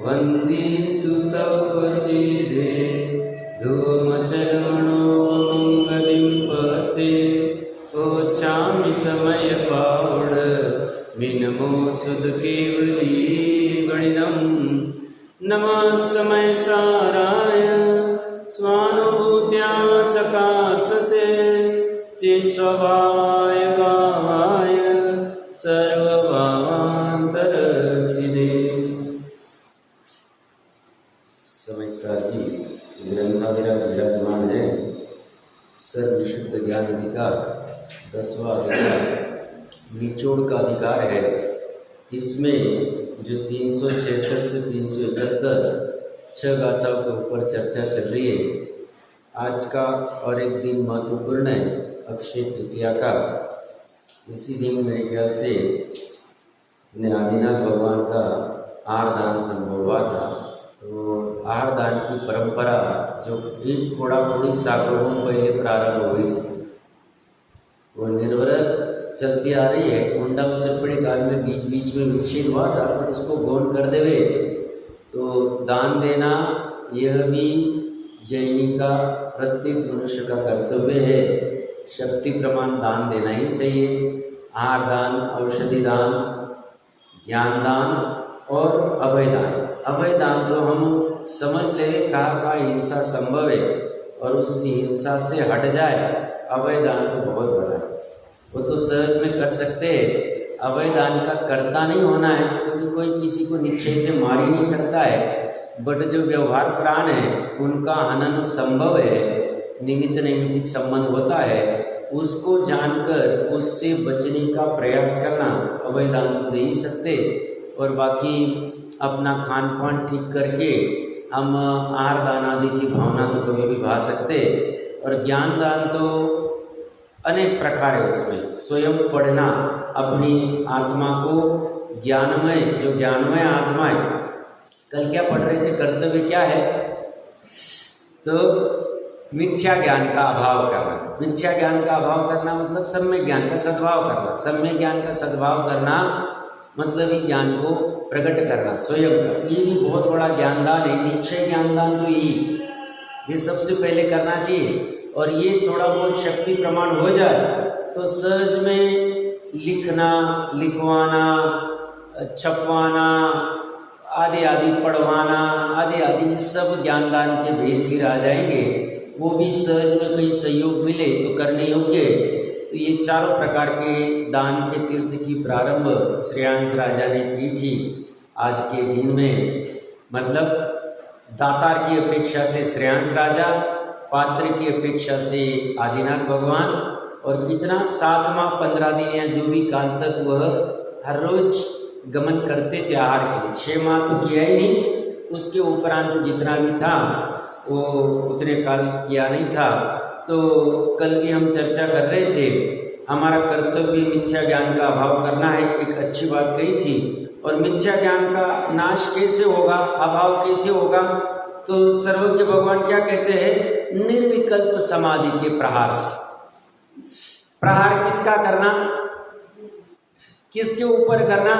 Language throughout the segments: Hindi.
वन्दितु सर्वसिद्धे धूमचरणोऽङ्गदिं पते ओचामि समयपावड विनमो सुद केवली गणिनं नमः समय साराय स्वानुभूत्या चकासते चित्स्वभावाय भावाय सर्वभावान्तरचिदे। समय साजी ग्रंथाधिराज विराजमान है। सर्वशुद्ध ज्ञान अधिकार 10वां अधिकार निचोड़ का अधिकार है। इसमें जो 366 से 371 6 गाथाओं के ऊपर चर्चा चल रही है। आज का और एक दिन महत्वपूर्ण है, अक्षय तृतीया का। इसी दिन मेरे ख्याल से आदिनाथ भगवान का आहार दान संभव हुआ था। तो आहार दान की परंपरा जो एक कोड़ी सागरों पहले प्रारंभ हुई, वो निर्वरत चलती आ रही है। कुंडा उससे बड़े काल में बीच बीच में विच्छेद हुआ था, पर उसको गौण कर देवे तो दान देना यह भी जैनी का प्रत्येक मनुष्य का कर्तव्य है। शक्ति प्रमाण दान देना ही चाहिए। आहार दान, औषधि दान, ज्ञान दान और अभय दान। अभय दान तो हम समझ ले कहा हिंसा संभव है और उस हिंसा से हट जाए, अभय दान तो बहुत बड़ा है। वो तो सहज में कर सकते हैं। अभय दान का कर्ता नहीं होना है, क्योंकि कोई किसी को निश्चय से मार ही नहीं सकता है। बट जो व्यवहार प्राण है उनका हनन संभव है, निमित्त नैमित्तिक संबंध होता है। उसको जानकर उससे बचने का प्रयास करना अभय दान तो दे ही सकते। और बाकी अपना खान पान ठीक करके हम आहार दान आदि की भावना तो कभी भी भा सकते। और ज्ञान दान तो अनेक प्रकार है। उसमें स्वयं पढ़ना, अपनी आत्मा को ज्ञानमय, जो ज्ञानमय आत्मा है। कल क्या पढ़ रहे थे, कर्तव्य क्या है? तो मिथ्या ज्ञान का अभाव करना। मिथ्या ज्ञान का अभाव करना मतलब सम्यक ज्ञान का सद्भाव करना। सम्यक ज्ञान का सद्भाव करना मतलब ही ज्ञान को प्रकट करना स्वयं का। ये भी बहुत बड़ा ज्ञानदान है। निश्चय ज्ञानदान तो ये सबसे पहले करना चाहिए। और ये थोड़ा बहुत शक्ति प्रमाण हो जाए तो सहज में लिखना, लिखवाना, छपवाना आदि आदि, पढ़वाना आदि आदि, सब ज्ञानदान के भेद फिर आ जाएंगे। वो भी सहज में कहीं सहयोग मिले तो करने योग्य। तो ये चारों प्रकार के दान के तीर्थ की प्रारंभ श्रेयांश राजा ने की थी आज के दिन में। मतलब दातार की अपेक्षा से श्रेयांश राजा, पात्र की अपेक्षा से आदिनाथ भगवान। और कितना 7 माह 15 दिन या जो भी काल तक वह हर रोज गमन करते थे आहार के लिए। 6 माह तो किया ही नहीं, उसके उपरांत जितना भी था वो उतने काल किया नहीं था। तो कल भी हम चर्चा कर रहे थे, हमारा कर्तव्य मिथ्या ज्ञान का अभाव करना है। एक अच्छी बात कही थी। और मिथ्या ज्ञान का नाश कैसे होगा, अभाव कैसे होगा? तो सर्वज्ञ भगवान क्या कहते हैं? निर्विकल्प समाधि के प्रहार से। प्रहार किसका करना, किसके ऊपर करना?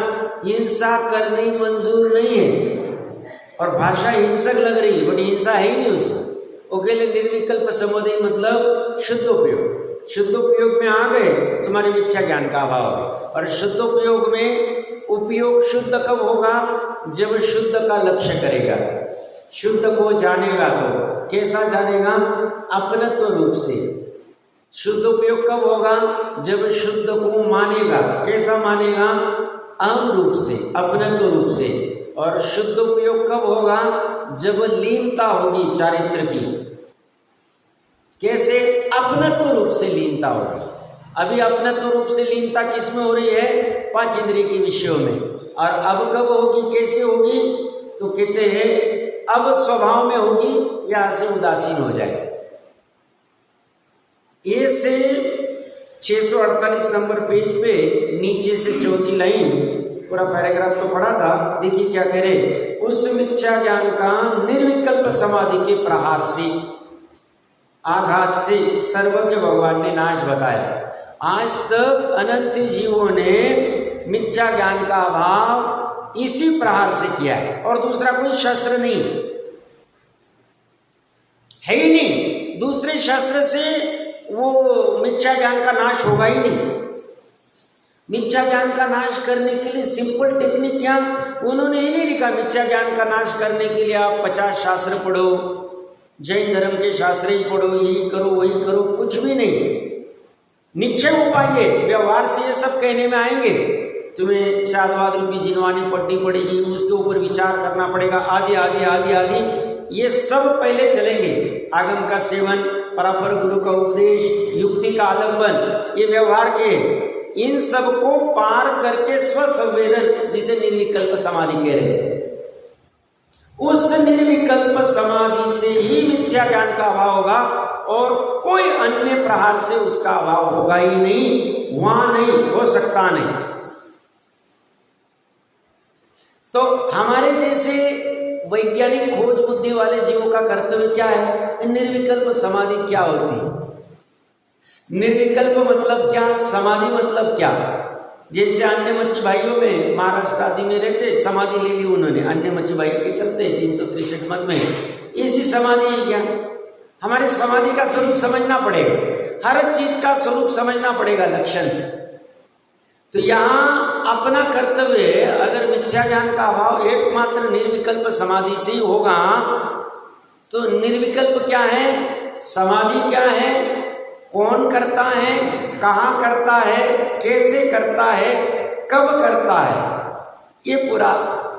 हिंसा करनी मंजूर नहीं है। और भाषा हिंसक लग रही है, बट हिंसा है ही नहीं उसमें। वो कहले निर्विकल्प समाधि मतलब शुद्धोपयोग। शुद्धोपयोग में आ गए तुम्हारे मिथ्या ज्ञान का अभाव है। और शुद्धोपयोग में उपयोग शुद्ध कब होगा? जब शुद्ध का लक्ष्य करेगा, शुद्ध को जानेगा। तो कैसा जानेगा? अपनत्व रूप से। शुद्ध उपयोग कब होगा? जब शुद्ध को मानेगा। कैसा मानेगा? अहम रूप से, अपनत्व रूप से। और शुद्ध उपयोग कब होगा? जब लीनता होगी चारित्र की। कैसे? अपनत्व रूप से लीनता होगी। अभी अपनत्व रूप से लीनता किस में हो रही है? 5 इंद्रिय के विषयों में। और अब कब होगी, कैसे होगी? तो कहते हैं अब स्वभाव में होगी या से उदासीन हो जाए। ये से 648 नंबर पेज पे नीचे से चौथी लाइन, पूरा पैराग्राफ तो पढ़ा था। देखिए क्या कह रहे? उस मिथ्या ज्ञान का निर्विकल्प समाधि के प्रहार से, आघात से सर्वज्ञ भगवान ने नाश बताया। आज तक अनंत जीवों ने मिथ्या ज्ञान का अभाव इसी प्रहार से किया है और दूसरा कोई शस्त्र नहीं है ही नहीं। दूसरे शस्त्र से वो मिथ्या ज्ञान का नाश होगा ही नहीं। मिथ्या ज्ञान का नाश करने के लिए सिंपल टेक्निक क्या, उन्होंने ही नहीं लिखा मिथ्या ज्ञान का नाश करने के लिए आप 50 शास्त्र पढ़ो, जैन धर्म के शास्त्र ही पढ़ो, यही करो वही करो, कुछ भी नहीं। निश्चय उपाय है, व्यवहार से ये सब कहने में आएंगे। तुम्हें शादवाद रूपी जिनवानी पढ़नी पड़ेगी, उसके ऊपर विचार करना पड़ेगा, आदि आदि आदि आदि, ये सब पहले चलेंगे। आगम का सेवन, परापर गुरु का उपदेश, युक्ति का आलंबन, ये व्यवहार के, इन सब को पार करके स्वसंवेदन, जिसे निर्विकल्प समाधि कह रहे हैं, उस निर्विकल्प समाधि से ही मिथ्या ज्ञान का अभाव होगा और कोई अन्य प्रहार से उसका अभाव होगा ही नहीं, वहां नहीं हो सकता नहीं। तो हमारे जैसे वैज्ञानिक खोज बुद्धि वाले जीवों का कर्तव्य क्या है, निर्विकल्प समाधि क्या होती है, निर्विकल्प मतलब क्या, समाधि मतलब क्या। जैसे अन्य मच्छी भाइयों में महाराष्ट्र आदि में रहते, समाधि ले ली उन्होंने, अन्य मच्छी भाई के चलते 363 मत में इसी समाधि है क्या। हमारी समाधि का स्वरूप समझना पड़ेगा, हर चीज का स्वरूप समझना पड़ेगा लक्षण से। तो यहाँ अपना कर्तव्य है, अगर मिथ्या ज्ञान का अभाव एकमात्र निर्विकल्प समाधि से ही होगा, तो निर्विकल्प क्या है, समाधि क्या है, कौन करता है, कहाँ करता है, कैसे करता है, कब करता है, ये पूरा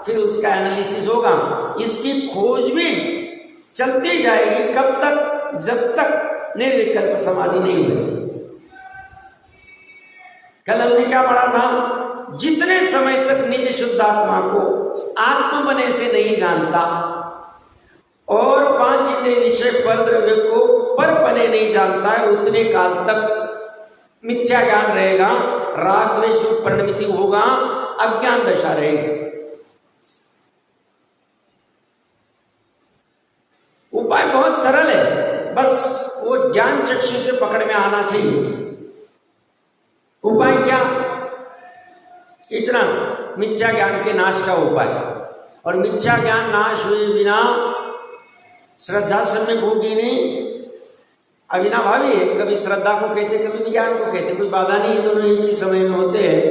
फिर उसका एनालिसिस होगा। इसकी खोज भी चलती जाएगी, कब तक, जब तक निर्विकल्प समाधि नहीं हुई। कल हमने क्या पढ़ा था, जितने समय तक निज शुद्ध आत्मा को आत्म बने से नहीं जानता और 5 इंद्रिय विषय पर द्रव्य को पर बने नहीं जानता है, उतने काल तक मिथ्या ज्ञान रहेगा, राग द्वेष परिणमिति होगा, अज्ञान दशा रहेगी। उपाय बहुत सरल है, बस वो ज्ञान चक्षु से पकड़ में आना चाहिए। उपाय क्या, इतना सा, मिथ्या ज्ञान के नाश का उपाय। और मिथ्या ज्ञान नाश हुए बिना श्रद्धा सम्यक होगी नहीं, अविनाभावी है। कभी श्रद्धा को कहते, कभी विज्ञान को कहते, कोई बाधा नहीं, दोनों एक ही समय में होते हैं।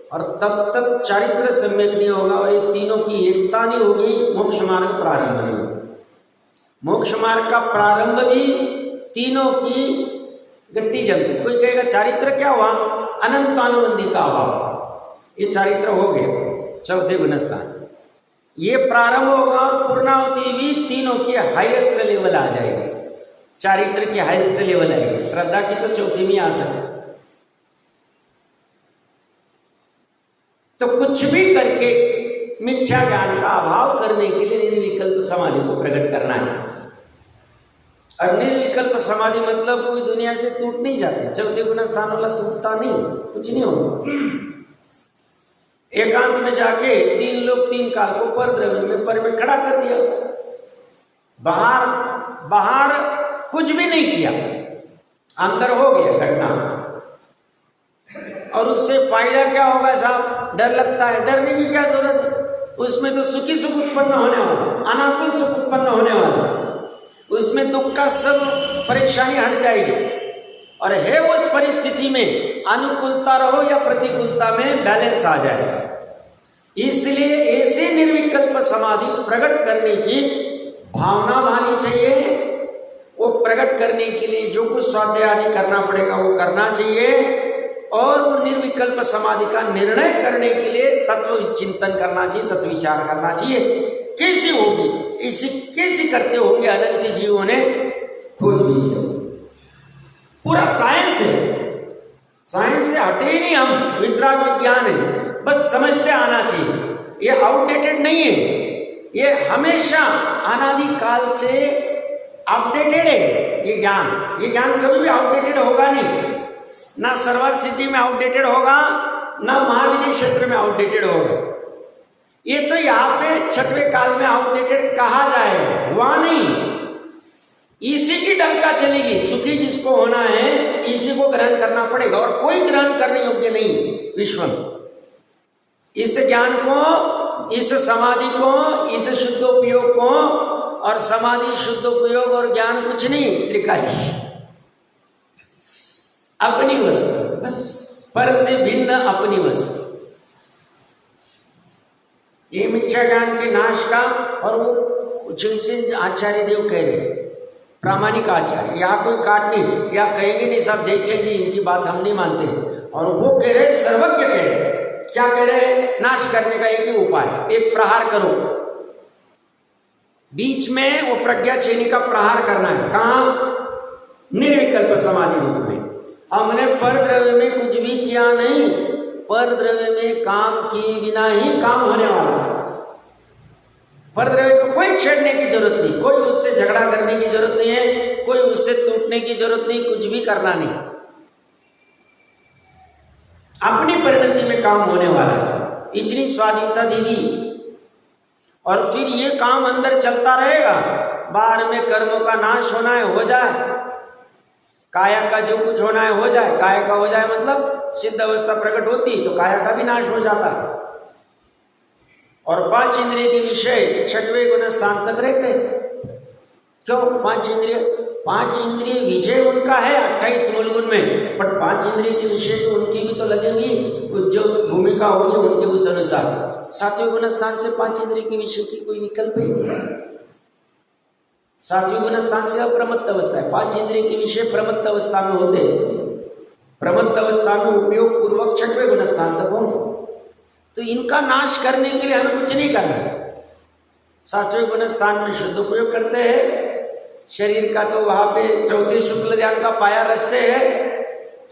और तब तक चारित्र सम्यक नहीं होगा और ये तीनों की एकता नहीं होगी, मोक्ष मार्ग प्रारंभ नहीं होगा। मोक्ष मार्ग का प्रारंभ भी तीनों की गट्टी जमती। कोई कहेगा चारित्र क्या हुआ, अनंतानुबंधी का अभाव था, ये चारित्र हो गया, चौथे गुणस्थान। ये प्रारंभ होगा और पूर्णावती भी तीनों की हाईएस्ट लेवल आ जाएगी, चारित्र की हाईएस्ट लेवल आएगी, श्रद्धा की तो चौथी में आ सकती। तो कुछ भी करके मिथ्या ज्ञान का अभाव करने के लिए निर्विकल्प समाधि को प्रकट करना है। और निर्विकल्प समाधि मतलब कोई दुनिया से टूट नहीं जाती, चौथे गुण स्थान वाला टूटता नहीं, कुछ नहीं होगा। एकांत में जाके 3 लोग 3 काल को पर द्रव्य में पर में खड़ा कर दिया, बाहर कुछ भी नहीं किया, अंदर हो गया घटना। और उससे फायदा क्या होगा साहब, डर लगता है, डरने की क्या जरूरत है, उसमें तो सुखी सुख उत्पन्न होने वाला, अनाकुल सुख उत्पन्न होने वाला, उसमें दुख का सब परेशानी हट जाएगी। और है उस परिस्थिति में अनुकूलता रहो या प्रतिकूलता में बैलेंस आ जाएगा। इसलिए ऐसे निर्विकल्प समाधि प्रकट करने की भावना मानी चाहिए। वो प्रकट करने के लिए जो कुछ स्वाध्याय आदि करना पड़ेगा वो करना चाहिए, और वो निर्विकल्प समाधि का निर्णय करने के लिए तत्व चिंतन करना चाहिए, तत्व विचार करना चाहिए। कैसी होगी, इसी कैसी करते होंगे अनंत जीवों ने खोज भी किया। पूरा साइंस है, साइंस से हटे ही नहीं हम, वितराग विज्ञान है, बस समझते आना चाहिए। ये आउटडेटेड नहीं है, ये हमेशा अनादि काल से अपडेटेड है। ये ज्ञान कभी भी आउटडेटेड होगा नहीं, ना सर्वर सिद्धि में आउटडेटेड होगा, ना महाविधि क्षेत्र में आउटडेटेड होगा। ये तो यहाँ पे छठवें काल में आउटडेटेड कहा जाए, वहां नहीं, इसी की डंका चलेगी। सुखी जिसको होना है इसी को ग्रहण करना पड़ेगा, और कोई ग्रहण करने योग्य नहीं विश्व में। इस ज्ञान को इस समाधि को, इस शुद्धोपयोग को, और समाधि शुद्धोपयोग और ज्ञान कुछ नहीं, त्रिकाली अपनी वस्तु, बस पर से भिन्न अपनी वस्तु। ये मिथ्या ज्ञान के नाश का, और वो जैसे आचार्य देव कह रहे, प्रामाणिक आचार्य, या कोई काट नहीं, या कहेंगे नहीं साहब जयचंद जी इनकी बात हम नहीं मानते, और वो कह रहे, सर्वज्ञ कह रहे, क्या कह रहे, नाश करने का एक ही उपाय, एक प्रहार करो, बीच में वो प्रज्ञा चेनी का प्रहार करना है। कहां? निर्विकल्प समाधि रूप में। हमने पर द्रव्य में कुछ भी किया नहीं, पर द्रव्य में काम किए बिना ही काम होने वाला है। पर द्रव्य को कोई छेड़ने की जरूरत नहीं, कोई उससे झगड़ा करने की जरूरत नहीं है, कोई उससे टूटने की जरूरत नहीं, कुछ भी करना नहीं, अपनी परिणति में काम होने वाला है। इतनी स्वाधीनता दीदी, और फिर ये काम अंदर चलता रहेगा, बाहर में कर्मों का नाश होना है हो जाए, काया का जो कुछ होना है हो जाए, काया का हो जाए मतलब सिद्ध अवस्था प्रकट होती तो काया का भी नाश हो जाता है, और 5 इंद्रिय के विषय 6वें गुण स्थान तक रहते। क्यों 5 इंद्रिय? 5 इंद्रिय विजय उनका है 28 मूल गुण में, बट 5 इंद्रिय के विषय तो उनकी भी तो लगेंगी, जो भूमिका होगी उनके उस अनुसार। 7वें गुण स्थान से 5 इंद्रिय के विषय की कोई विकल्प ही नहीं है। 7वें गुण स्थान से अप्रमत्त अवस्था है, 5 इंद्रिय के विषय प्रमत्त अवस्था में होते, प्रमत्त अवस्था में उपयोग पूर्वक 6वें गुण स्थान तक होंगे। तो इनका नाश करने के लिए हमें कुछ नहीं करना। 7वें गुण स्थान में शुद्ध उपयोग करते हैं, शरीर का तो वहां पे 4थे शुक्ल ध्यान का पाया रचते है,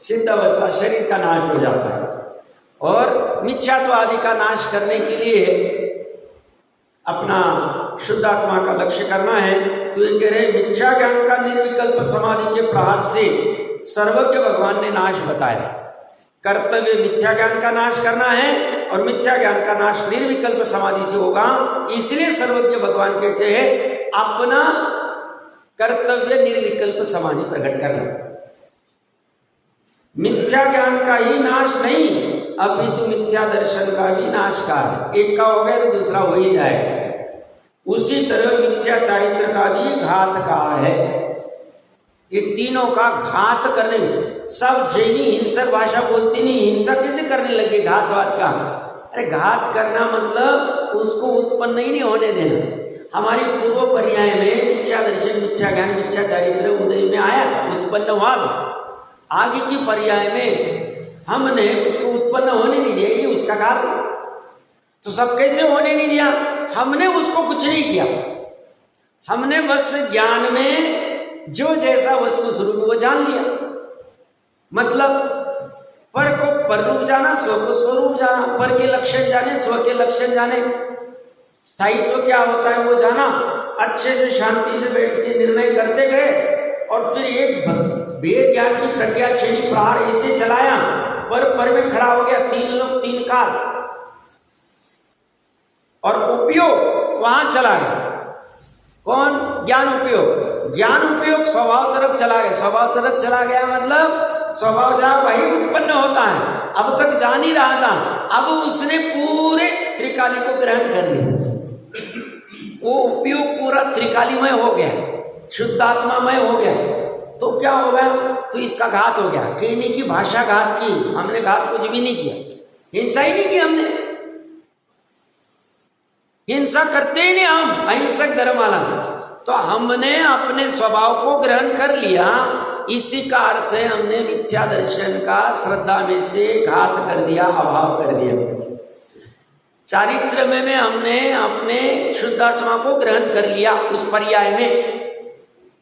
सिद्ध अवस्था शरीर का नाश हो जाता है। और मिथ्यात्व आदि का नाश करने के लिए अपना शुद्धात्मा का लक्ष्य करना है। तो ये कह रहे मिथ्या ज्ञान का निर्विकल्प समाधि के प्रहार से सर्वज्ञ भगवान ने नाश बताया। कर्तव्य मिथ्या ज्ञान का नाश करना है, और मिथ्या ज्ञान का नाश निर्विकल्प समाधि से होगा। इसलिए सर्वज्ञ भगवान कहते हैं अपना कर्तव्य निर्विकल्प समाधि प्रकट करना। मिथ्या ज्ञान का ही नाश नहीं, अभी तो मिथ्या दर्शन का भी नाश का है। एक का हो गया तो दूसरा हो ही जाएगा। उसी तरह मिथ्या चारित्र का भी घात का है। ये तीनों का घात करने, सब जैनी हिंसक भाषा बोलती नहीं, हिंसा कैसे करने लगे घातवाद का? अरे घात करना मतलब उसको उत्पन्न ही नहीं होने देना। हमारी पूर्व पर्याय में मिथ्या दर्शन, मिथ्या ज्ञान, मिथ्या चारित्र उदय में आया था, उत्पन्न हुआ। आगे की पर्याय में हमने उसको उत्पन्न होने नहीं दिया, ये उसका घात। तो सब कैसे होने नहीं दिया? हमने उसको कुछ नहीं किया, हमने बस ज्ञान में जो जैसा वस्तु स्वरूप वो जान लिया। मतलब पर को पर रूप जाना, स्व को स्वरूप जाना, पर के लक्षण जाने, स्व के लक्षण जाने, स्थायित्व क्या होता है वो जाना। अच्छे से शांति से बैठ के निर्णय करते गए, और फिर एक वेद ज्ञान की प्रज्ञा श्रेणी प्रहार ऐसे चलाया, पर में खड़ा हो गया, 3 लोग 3 काल, और उपयोग वहां चला गया। कौन? ज्ञान उपयोग। ज्ञान उपयोग स्वभाव तरफ चला गया। स्वभाव तरफ चला गया मतलब स्वभाव जहां वही उत्पन्न होता है, अब तक जान ही रहा था, अब उसने पूरे त्रिकाली को ग्रहण कर लिया। वो उपयोग पूरा त्रिकालीमय हो गया, शुद्धात्मामय हो गया। तो क्या हो गया? तो इसका घात हो गया। कहने की भाषा घात की, हमने घात कुछ भी नहीं किया, हिंसा ही नहीं की हमने। हिंसा करते ही नहीं हम, अहिंसक धर्म वाला। तो हमने अपने स्वभाव को ग्रहण कर लिया, इसी का अर्थ है हमने मिथ्या दर्शन का श्रद्धा में से घात कर दिया, अभाव कर दिया। चारित्र में हमने अपने शुद्धात्मा को ग्रहण कर लिया उस पर्याय में,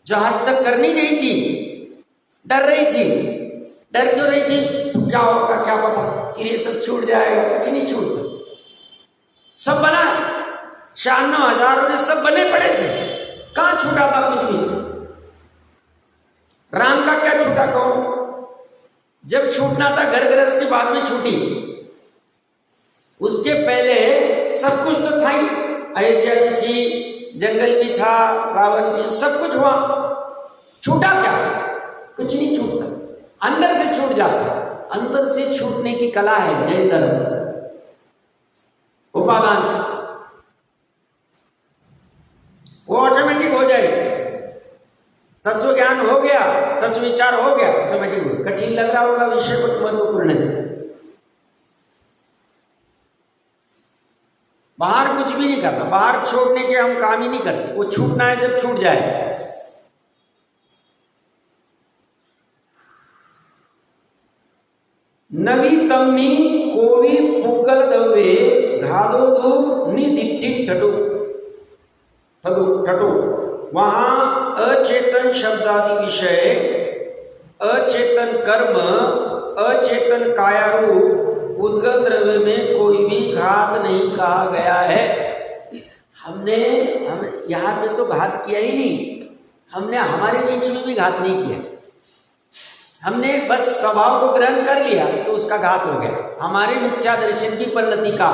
जो आज तक कर नहीं रही थी, डर रही थी। डर क्यों रही थी? तो क्या होगा क्या पता, फिर ये सब छूट जाएगा। कुछ नहीं छूटता, सब बना। 96,000 ने सब बने पड़े थे, कहां छूटा था कुछ भी? राम का क्या छूटा? कौन? जब छूटना था घर गृहस्थी बाद में छूटी, उसके पहले सब कुछ तो था ही। अयोध्या भी थी, जंगल भी था, रावण भी, सब कुछ हुआ। छूटा क्या? कुछ नहीं छूटता, अंदर से छूट जाता। अंदर से छूटने की कला है जैन धर्म, उपादान से। विचार हो गया ऑटोमेटिक। कठिन लग रहा होगा विषय कुछ महत्वपूर्ण है, बाहर कुछ भी नहीं करना, बाहर छोड़ने के हम काम ही नहीं करते। वो छूटना है जब छूट जाए। नवी तम्मी कोवी पुगल दवे घादो दो निदिट्ठी ठटो ठटो ठटो। वहां अचेतन शब्दादि विषय, अचेतन कर्म, अचेतन कायारूप उद्गल द्रव्य में कोई भी घात नहीं कहा गया है। हम यहाँ पे तो घात किया ही नहीं, हमने हमारे बीच में भी घात नहीं किया। हमने बस स्वभाव को ग्रहण कर लिया तो उसका घात हो गया। हमारे मिथ्या दर्शन की परिणति का,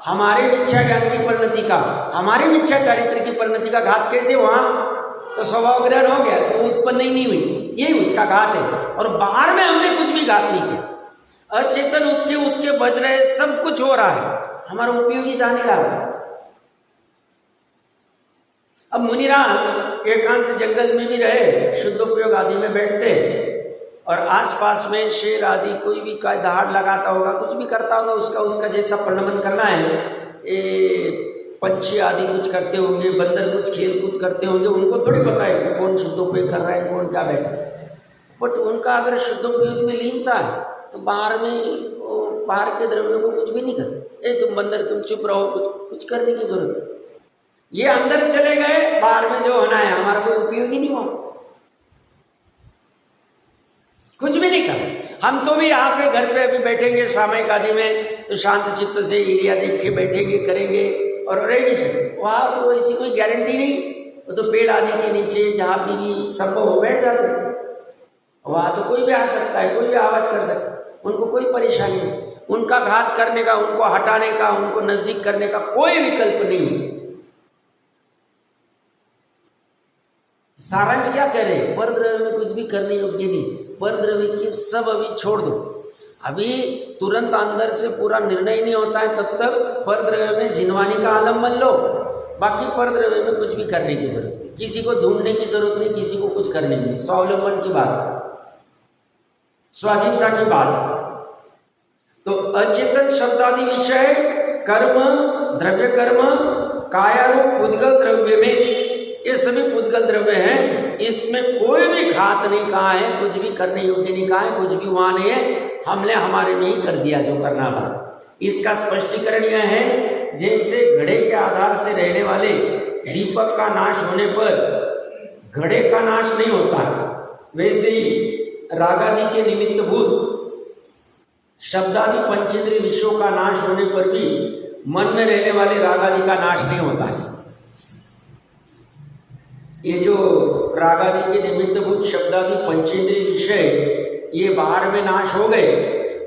हमारे मिथ्या ज्ञान की परिणति का, हमारे मिथ्या चारित्र की परिणति का घात कैसे हुआ? तो स्वभाव ग्रहण हो गया तो उत्पन्न ही नहीं हुई, यही उसका घात है। और बाहर में हमने कुछ भी घात नहीं किया। अचेतन उसके बज रहे, सब कुछ हो रहा है, हमारा उपयोगी जा नहीं रहा। अब मुनिराज एकांत जंगल में भी रहे, शुद्धोपयोग आदि में बैठते और आसपास में शेर आदि कोई भी का दहाड़ लगाता होगा, कुछ भी करता होगा, उसका जैसा प्रलंबन करना है, ये पंछी आदि कुछ करते होंगे, बंदर कुछ खेल कूद करते होंगे, उनको थोड़ी पता है कि कौन शुद्धोपयोग कर रहा है, कौन क्या बैठा है। बट उनका अगर शुद्धोपयोग में लीन था तो बाहर में बाहर के द्रव्यों को कुछ भी नहीं कर, तुम बंदर तुम चुप रहो, कुछ करने की जरूरत है। ये अंदर चले गए, बाहर में जो होना है हमारा कोई उपयोग ही नहीं हुआ, कुछ भी नहीं कर। हम तो भी यहाँ पे घर पे अभी बैठेंगे सामयिक आदि में तो शांत चित्त से एरिया देख के बैठेंगे, करेंगे और रह भी सकते। वहाँ तो ऐसी कोई गारंटी नहीं, वो तो पेड़ आदि के नीचे जहाँ भी संभव हो बैठ जाते, वहाँ तो कोई भी आ सकता है, कोई भी आवाज कर सकता है, उनको कोई परेशानी नहीं। उनका घात करने का, उनको हटाने का, उनको नजदीक करने का कोई विकल्प नहीं। सारांश क्या कह रहे हैं? परद्रव्य में कुछ भी करने योग्य नहीं, परद्रव्य की सब अभी छोड़ दो। अभी तुरंत अंदर से पूरा निर्णय नहीं होता है तब तक परद्रव्य में जिनवानी का आलम्बन लो, बाकी परद्रव्य में कुछ भी करने की जरूरत नहीं, किसी को ढूंढने की जरूरत नहीं, किसी को कुछ करने की नहीं। स्वावलंबन की बात, स्वाधीनता की बात। तो अचेतन शब्दादि विषय कर्म, द्रव्य कर्म, कायारूप उद्गल द्रव्य में, ये सभी उद्गल द्रव्य हैं, इसमें कोई भी घात नहीं कहा है, कुछ भी करने योग्य नहीं कहा है, कुछ भी वहां नहीं है, हमने हमारे में ही कर दिया जो करना था। इसका स्पष्टीकरण यह है, जैसे घड़े के आधार से रहने वाले दीपक का नाश होने पर घड़े का नाश नहीं होता, वैसे ही रागादि के निमित्तभूत शब्दादि पंचेंद्रिय विषयों का नाश होने पर भी मन में रहने वाले रागादि का नाश नहीं होता है। ये जो रागादि के निमित्तभूत शब्दादि पंचेंद्रिय विषय ये बाहर में नाश हो गए,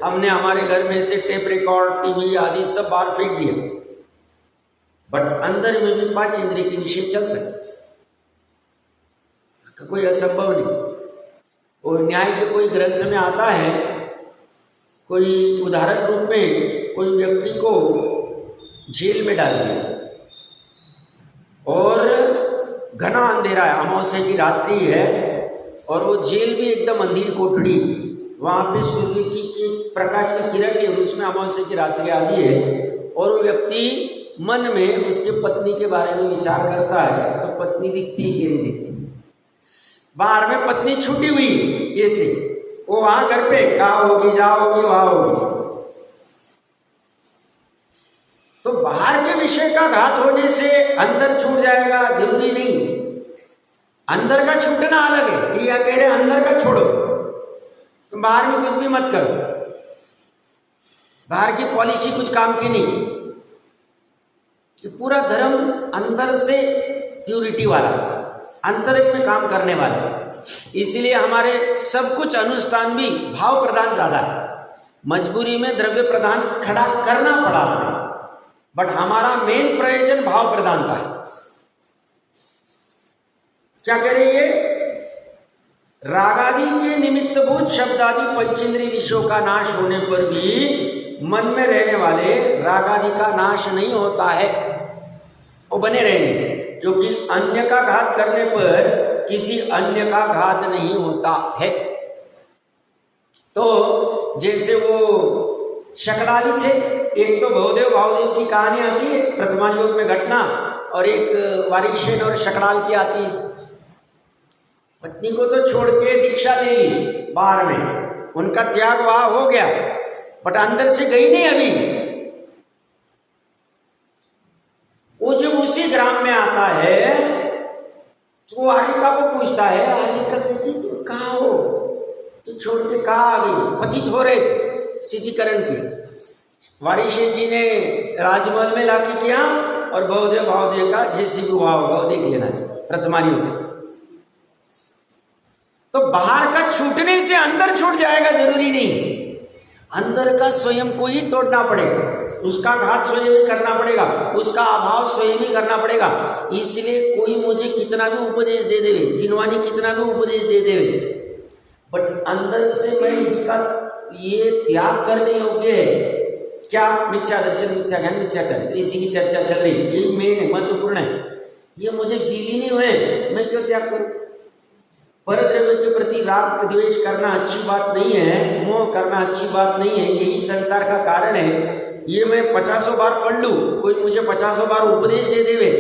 हमने हमारे घर में से टेप रिकॉर्ड, टीवी आदि सब बाहर फेंक दिए, बट अंदर में भी पांच इंद्रिय के विषय चल सकते, कोई असंभव नहीं। और न्याय के कोई ग्रंथ में आता है, कोई उदाहरण रूप में कोई व्यक्ति को जेल में डाल दिया और घना अंधेरा है, अमावस्या की रात्रि है और वो जेल भी एकदम अंधेरी कोठड़ी, वहाँ पे सूर्य की प्रकाश की किरण नहीं, उसमें अमावस्या की रात्रि आती है और वो व्यक्ति मन में उसके पत्नी के बारे में विचार करता है, तो पत्नी दिखती है कि नहीं दिखती। बाहर में पत्नी छूटी हुई ऐसे, वो वहां घर पे कहाँ होगी, जहाँ होगी वहां होगी। तो बाहर के विषय का घात होने से अंदर छूट जाएगा जरूरी नहीं, अंदर का छूटना अलग है। ये कह रहे हैं अंदर का छोड़ो, तो बाहर में कुछ भी मत करो, बाहर की पॉलिसी कुछ काम की नहीं। कि पूरा धर्म अंदर से प्यूरिटी वाला, आंतरिक में काम करने वाला, इसीलिए हमारे सब कुछ अनुष्ठान भी भाव प्रधान ज्यादा है। मजबूरी में द्रव्य प्रधान खड़ा करना पड़ा हमें, बट हमारा मेन प्रयोजन भाव प्रधान का है। क्या कह रही है? रागादि के निमित्तभूत शब्दादि पंचेंद्रिय विषयों का नाश होने पर भी मन में रहने वाले रागादि का नाश नहीं होता है, वो बने रहेंगे, क्योंकि अन्य का घात करने पर किसी अन्य का घात नहीं होता है। तो जैसे वो शकलाली थे, एक तो भवदेव भावदेव की कहानी आती है प्रथमा योग में घटना, और एक वारिशेन और शकलाल की आती है। पत्नी को तो छोड़ के दीक्षा ले ली बाहर में, उनका त्याग वहां हो गया, बट अंदर से गई नहीं अभी। वो जब उसी ग्राम में आता है तो वो हारिका को पूछता है, हारिका कहती तुम कहाँ हो, तो छोड़ के कहाँ आ गई? पतित हो रहे थे शिथिकरण के, वारिशेन जी ने राजमहल में लाके किया, और भवदेव भावदेव का जैसे भी हुआ होगा वो देख लेना चाहिए प्रथमानी से। तो बाहर का छूटने से अंदर छूट जाएगा जरूरी नहीं, अंदर का स्वयं को ही तोड़ना पड़ेगा, उसका घात स्वयं ही करना पड़ेगा, उसका अभाव स्वयं ही करना पड़ेगा। इसलिए कोई मुझे कितना भी उपदेश दे देवे, जिनवानी कितना भी उपदेश दे देवे, बट अंदर से मैं इसका ये त्याग करने योग्य है क्या? मिथ्या दर्शन, मिथ्या ज्ञान, मिथ्याचारित्र, इसी की चर्चा चल रही, यही मेन है, महत्वपूर्ण है। ये मुझे फील ही नहीं हुए, मैं क्यों त्याग करूं? परद्रव्य के प्रति राग द्वेष करना अच्छी बात नहीं है, मोह करना अच्छी बात नहीं है, यही संसार का कारण है। ये मैं 50 बार पढ़ लूँ, कोई मुझे 50 बार उपदेश दे देवे,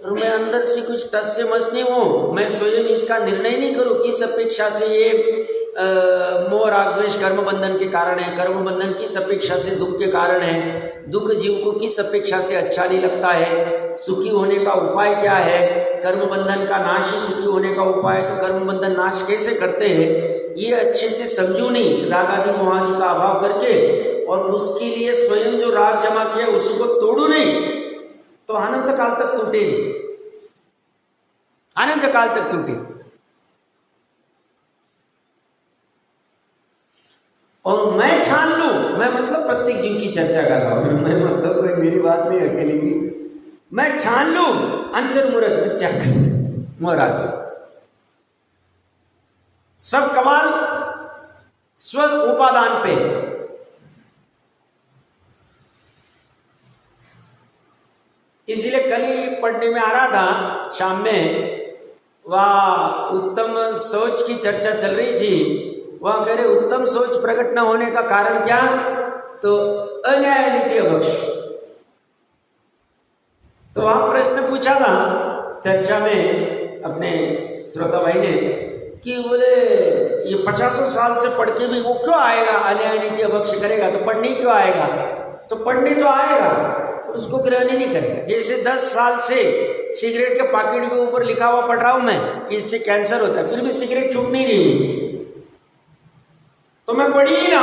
और मैं अंदर से कुछ टस से मस नहीं हूँ, मैं स्वयं इसका निर्णय नहीं करूँ किस अपेक्षा से ये मोह राग द्वेष कर्म बंधन के कारण है, कर्म बंधन किस अपेक्षा से दुख के कारण है, दुख जीव को किस अपेक्षा से अच्छा नहीं लगता है, सुखी होने का उपाय क्या है, कर्म बंधन का नाश ही सुखी होने का उपाय, तो कर्म बंधन नाश कैसे करते हैं, ये अच्छे से समझू नहीं राग आदि मोह आदि का अभाव करके, और उसके लिए स्वयं जो राग जमा किया उसी को तोड़ू नहीं, तो अनंत काल तक टूटे नहीं, अनंत काल तक टूटे। और मैं ठान लूं, मैं मतलब प्रत्येक जीव की चर्चा कर रहा हूं, मैं मतलब कोई मेरी बात नहीं अकेले की, मैं ठान लूं अंतर्मुहूर्त में त्याग कर सकते मोहराग सब कमाल स्व उपादान पे। इसलिए कल ही पढ़ने में आ रहा था शाम में, वह उत्तम सोच की चर्चा चल रही थी, वह कह रहे उत्तम सोच प्रकट न होने का कारण क्या? तो अन्याय नीति अभक्ष। तो वहां प्रश्न पूछा था चर्चा में अपने श्रोता भाई ने कि बोले ये 50 साल से पढ़ के भी वो क्यों आएगा, अन्याय नीति अभक्ष करेगा तो पढ़ने क्यों आएगा? तो पढ़ने तो आएगा और उसको ग्रहण ही नहीं करेगा। जैसे 10 साल से सिगरेट के पैकेट के ऊपर लिखा हुआ पढ़ रहा हूं मैं कि इससे कैंसर होता है, फिर भी सिगरेट छूट नहीं रही, तो मैं पढ़ी ही ना,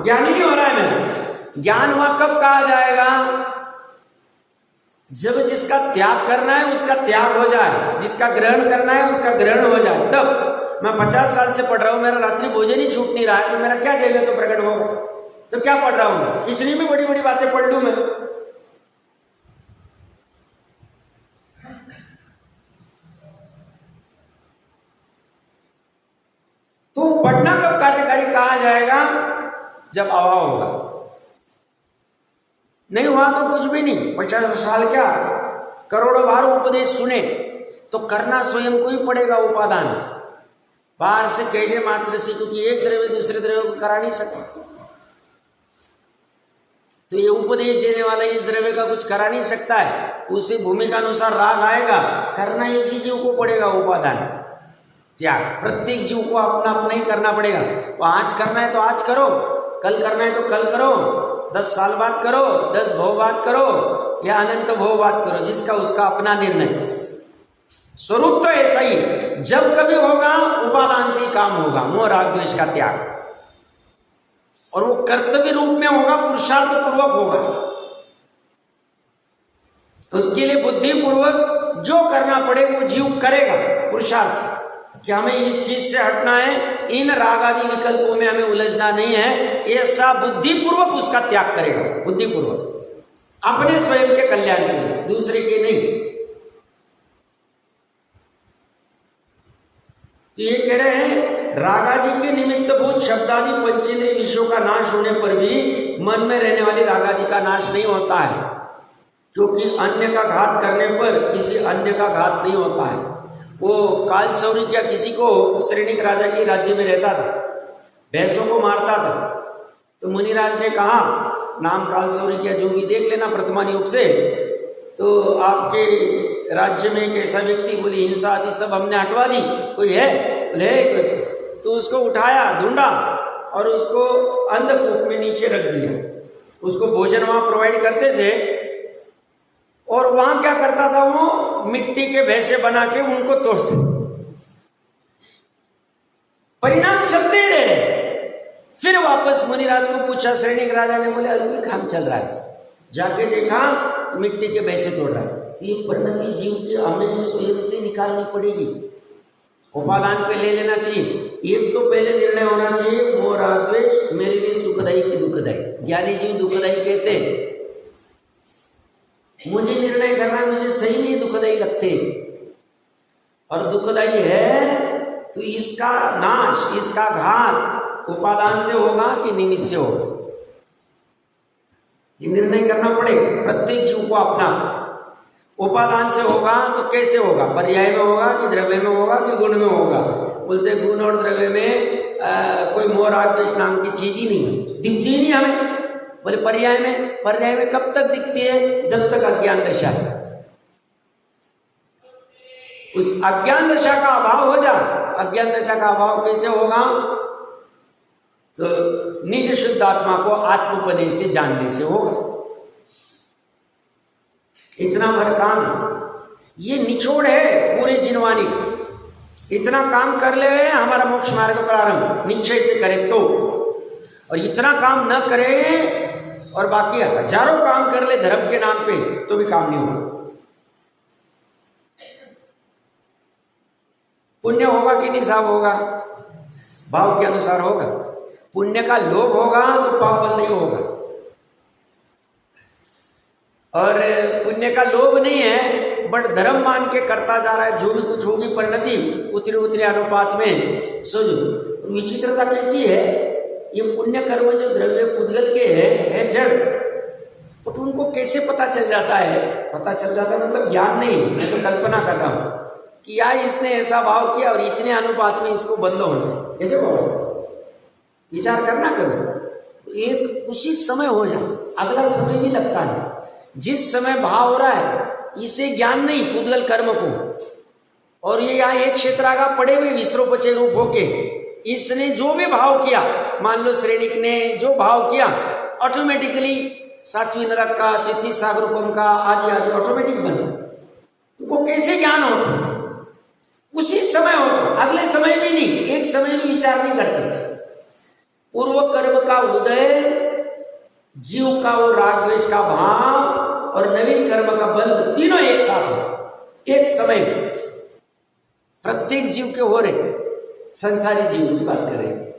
ज्ञान ही नहीं हो रहा है। मैं ज्ञान वहां कब कहा जाएगा? जब जिसका त्याग करना है उसका त्याग हो जाए, जिसका ग्रहण करना है उसका ग्रहण हो जाए, तब। मैं 50 साल से पढ़ रहा हूं, मेरा रात्रि भोजन ही छूट नहीं रहा है, तो मेरा क्या जाएगा तो प्रकट होगा? तो क्या पढ़ रहा हूं? खिचड़ी में बड़ी बड़ी बातें पढ़ लूं मैं। तो पढ़ना कब कार्यकारी कहा जाएगा? जब अभाव होगा। नहीं हुआ तो कुछ भी नहीं, 50 साल क्या करोड़ों बार उपदेश सुने, तो करना स्वयं को ही पड़ेगा उपादान, बाहर से कहने मात्र से, क्योंकि एक द्रव्य दूसरे द्रव्य को करा नहीं सकता। तो ये उपदेश देने वाला इस द्रव्य का कुछ करा नहीं सकता है, उसे भूमिका अनुसार राग आएगा, करना इसी जीव को पड़ेगा उपादान त्याग। प्रत्येक जीव को अपना अपना ही करना पड़ेगा। वो आज करना है तो आज करो, कल करना है तो कल करो, 10 साल बाद करो, 10 भव बाद करो, या अनंत भव बाद करो, जिसका उसका अपना निर्णय। स्वरूप तो ऐसा ही, जब कभी होगा उपादान से ही काम होगा, मोह राग द्वेष का त्याग, और वो कर्तव्य रूप में होगा, पुरुषार्थ पूर्वक होगा। उसके लिए बुद्धि पूर्वक जो करना पड़े वो जीव करेगा पुरुषार्थ से, कि हमें इस चीज से हटना है, इन राग आदि विकल्पों में हमें उलझना नहीं है, ऐसा बुद्धिपूर्वक उसका त्याग करेगा, बुद्धिपूर्वक, अपने स्वयं के कल्याण के लिए, दूसरे के नहीं। तो ये कह रहे हैं राग आदि के निमित्त भूत शब्दादि पंचेंद्रिय विषयों का नाश होने पर भी मन में रहने वाली राग आदि का नाश नहीं होता है, क्योंकि अन्य का घात करने पर किसी अन्य का घात नहीं होता है। वो काल सौरी क्या किसी को श्रेणिक राजा के राज्य में रहता था, भैंसों को मारता था। तो मुनिराज ने कहा, नाम कालसौरी क्या जो भी देख लेना वर्तमान युग से, तो आपके राज्य में एक ऐसा व्यक्ति, बोली हिंसा आदि सब हमने हटवा दी, कोई है? बोले है। तो उसको उठाया, ढूंढा और उसको अंधकूप में नीचे रख दिया। उसको भोजन वहां प्रोवाइड करते थे और वहां क्या करता था, वो मिट्टी के भैंसे बना के उनको तोड़ते। परिणाम चलते रहे। फिर वापस मुनिराज को पूछा, सैनिक राजा ने, बोले अभी भी काम चल रहा है। जाके देखा मिट्टी के भैंसे तोड़ रहा है। तो ये परिणति जीव की हमें स्वयं से निकालनी पड़ेगी, उपादान पे ले लेना चाहिए। एक तो पहले निर्णय होना चाहिए, मोह राग द्वेष मेरे लिए सुखदायी की दुखदायी। ज्ञानी जीव दुखदायी कहते हैं, मुझे निर्णय करना मुझे सही नहीं दुखदायी लगते, और दुखदायी है तो इसका नाश, इसका घात उपादान से होगा कि निमित्त से होगा, ये निर्णय करना पड़ेगा प्रत्येक जीव को अपना। उपादान से होगा तो कैसे होगा, पर्याय में होगा कि द्रव्य में होगा कि गुण में होगा? बोलते गुण और द्रव्य में कोई मोह राग द्वेष नाम की चीज ही नहीं, दिखती ही नहीं हमें। बोले पर्याय में कब तक दिखती है? जब तक अज्ञान दशा है। उस अज्ञान दशा का अभाव हो जाए। अज्ञान दशा का अभाव कैसे होगा? तो निज शुद्ध आत्मा को आत्मपने से जानने से होगा। इतना भर काम, ये निचोड़ है पूरे जिनवानी। इतना काम कर ले हमारा मोक्ष मार्ग प्रारंभ निश्चय से करे तो, और इतना काम न करे और बाकी हजारों काम कर ले धर्म के नाम पे तो भी काम नहीं होगा। पुण्य होगा कि नहीं साहब? होगा, भाव के अनुसार होगा। पुण्य का लोभ होगा तो पाप बंद नहीं होगा, और पुण्य का लोभ नहीं है बट धर्म मान के करता जा रहा है। जो भी कुछ होगी परिणति उतने उतने अनुपात में। सोचो विचित्रता कैसी है, ये पुण्य कर्म जो द्रव्य पुद्गल के है जड़, तो उनको कैसे पता चल जाता है? पता चल जाता है मतलब ज्ञान नहीं, मैं तो कल्पना कर रहा हूं कि यार इसने ऐसा भाव किया और इतने अनुपात में इसको बंद होना, कैसे भाव? विचार करना करो, एक उसी समय हो जाए, अगला समय भी लगता है। जिस समय भाव हो रहा है इसे ज्ञान नहीं पुद्गल कर्म को, और ये यहाँ एक क्षेत्रागा पड़े हुए विश्रोपचय रूप होके इसने जो भी भाव किया, मान लो श्रेणिक ने जो भाव किया, ऑटोमेटिकली सात्विक नरक का, तिथि सागरूपम का आदि आदि ऑटोमेटिक बना। उनको कैसे ज्ञान हो? उसी समय हो, अगले समय भी नहीं, एक समय भी विचार नहीं करते। पूर्व कर्म का उदय, जीव का वो राग द्वेष का भाव और नवीन कर्म का बंध, तीनों एक साथ होते एक समय में। प्रत्येक जीव के हो रहे, संसारी जीव की बात करें,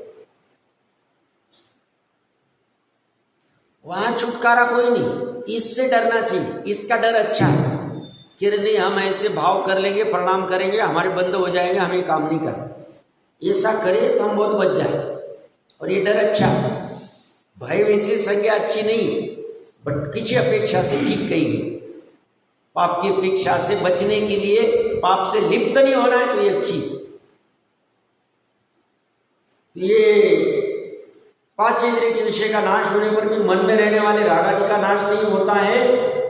वहां छुटकारा कोई नहीं। इससे डरना चाहिए, इसका डर अच्छा है कि नहीं हम ऐसे भाव कर लेंगे, प्रणाम करेंगे, हमारे बंद हो जाएंगे, हमें काम नहीं करना। ऐसा करे तो हम बहुत बच जाए, और ये डर अच्छा। भय वैसे संज्ञा अच्छी नहीं, बट किसी अपेक्षा से ठीक कही। पाप की अपेक्षा से बचने के लिए, पाप से लिप्त नहीं होना है, तो ये अच्छी। ये पांच इंद्रिय के विषय का नाश होने पर भी मन में रहने वाले राग आदि का नाश नहीं होता है,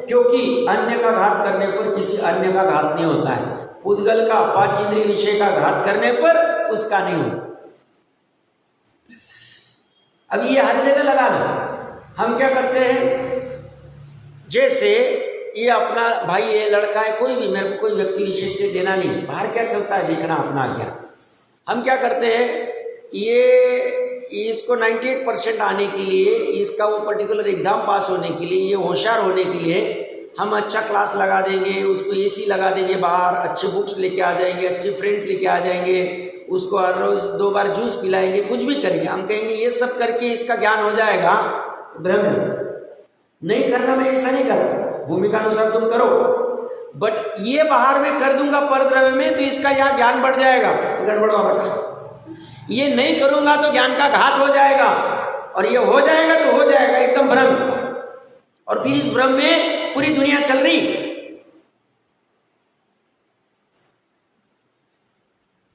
क्योंकि अन्य का घात करने पर किसी अन्य का घात नहीं होता है। पुद्गल का पांच इंद्रिय विषय का घात करने पर उसका नहीं होता। अब ये हर जगह लगा लो। हम क्या करते हैं, जैसे ये अपना भाई है, लड़का है, कोई भी, मेरे को कोई व्यक्ति विशेष से देना नहीं, बाहर क्या चलता है देखना अपना क्या। हम क्या करते हैं, ये इसको 98% आने के लिए, इसका वो पर्टिकुलर एग्जाम पास होने के लिए, ये होशियार होने के लिए हम अच्छा क्लास लगा देंगे, उसको एसी लगा देंगे, बाहर अच्छे बुक्स लेके आ जाएंगे, अच्छे फ्रेंड्स लेके आ जाएंगे, उसको हर रोज 2 बार जूस पिलाएंगे, कुछ भी करेंगे। हम कहेंगे ये सब करके इसका ज्ञान हो जाएगा। ब्रह्म नहीं करना, मैं ऐसा नहीं कर, भूमिका अनुसार तुम करो, बट ये बाहर में कर दूंगा पर द्रव्य में, तो इसका यहाँ ज्ञान बढ़ जाएगा, गड़बड़ वाला का। ये नहीं करूंगा तो ज्ञान का घात हो जाएगा, और ये हो जाएगा तो हो जाएगा एकदम भ्रम। और फिर इस भ्रम में पूरी दुनिया चल रही,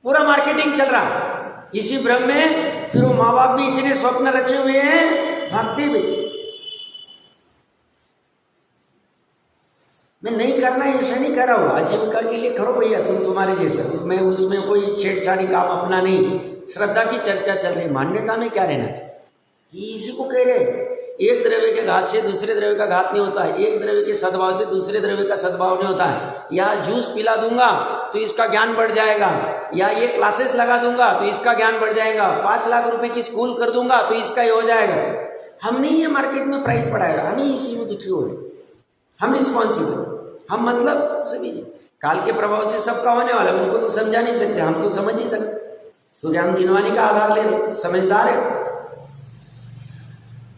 पूरा मार्केटिंग चल रहा, इसी भ्रम में फिर वो माँ बाप भी इतने स्वप्न रचे हुए हैं, भागते बेचे। मैं नहीं करना ऐसा नहीं कर रहा हूँ, आजीविका के लिए करो भैया, तुम्हारे जैसा, मैं उसमें कोई छेड़छाड़ी काम अपना नहीं। श्रद्धा की चर्चा चल रही, मान्यता में क्या रहना चाहिए, ये इसी को कह रहे। एक द्रव्य के घात से दूसरे द्रव्य का घात नहीं होता है, एक द्रव्य के सद्भाव से दूसरे द्रव्य का सद्भाव नहीं होता है। या जूस पिला दूंगा तो इसका ज्ञान बढ़ जाएगा, या ये क्लासेस लगा दूंगा तो इसका ज्ञान बढ़ जाएगा, 5 लाख रुपए की स्कूल कर दूंगा तो इसका ये हो जाएगा। हमने ये मार्केट में प्राइस बढ़ाएगा, हम ही इसी में दुखी हो रहे, हम रिस्पॉन्सिबल, हम मतलब सभी जी काल के प्रभाव से सबका होने वाला, उनको तो समझा नहीं सकते, हम तो समझ ही सकते, क्योंकि हम जिनवानी का आधार ले रहे, समझदार है,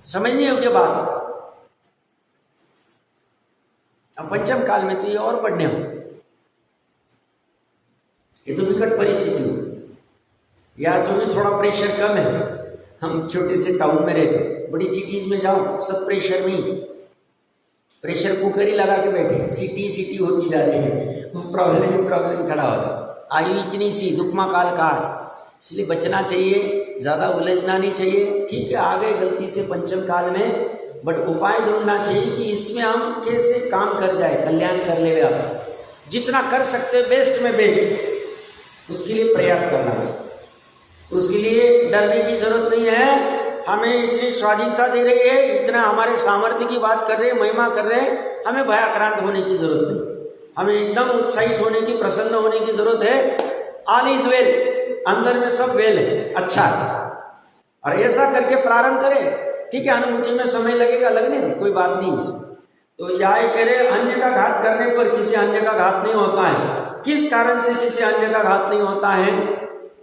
समझने योग्य बात। अब पंचम काल में तो ये और बढ़ने हो, ये तो विकट परिस्थिति हो, या जो भी थोड़ा प्रेशर कम है, हम छोटे से टाउन में रहते, बड़ी सिटीज में जाओ सब प्रेशर में ही, प्रेशर कुकर ही लगा के बैठे, सिटी होती जा रही है, वो प्रॉब्लम खड़ा हो रहा। आयु इतनी सी, दुखमा काल का, इसलिए बचना चाहिए, ज़्यादा उलझना नहीं चाहिए। ठीक है, आ गए गलती से पंचम काल में, बट उपाय ढूंढना चाहिए कि इसमें हम कैसे काम कर जाए, कल्याण कर ले। आप जितना कर सकते बेस्ट में बेस्ट, उसके लिए प्रयास करना चाहिए, उसके लिए डरने की जरूरत नहीं है। हमें इतनी स्वाधीनता दे रही है, इतना हमारे सामर्थ्य की बात कर रहे हैं, महिमा कर रहे हैं, हमें भयाक्रांत होने की जरूरत नहीं, हमें एकदम उत्साहित होने की, प्रसन्न होने की जरूरत है। ऑल इज वेल, अंदर में सब वेल है, अच्छा है, और ऐसा करके प्रारंभ करें। ठीक है, अनुभूति में समय लगेगा, लगने दे, कोई बात नहीं इसमें। तो यह कह रहे अन्य का घात करने पर किसी अन्य का घात नहीं होता है। किस कारण से किसी अन्य का घात नहीं होता है?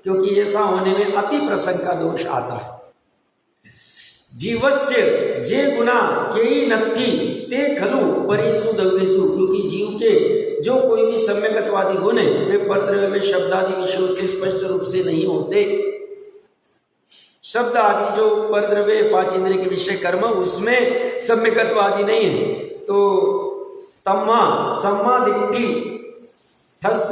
क्योंकि ऐसा होने में अति प्रसंग का दोष आता है। जीवस्य जे गुना केई नत्थी ते खलु परिसु दव्यसु, क्योंकि जीव के जो कोई भी सम्यकत्वादि गुण है वे परद्रव्य में शब्दादि विषयों से स्पष्ट रूप से नहीं होते। शब्द आदि जो परद्रव्य पांच इंद्रिय के विषय कर्म, उसमें सम्यकत्वादि नहीं है। तो तम्मा सम्मा दिट्ठी ठस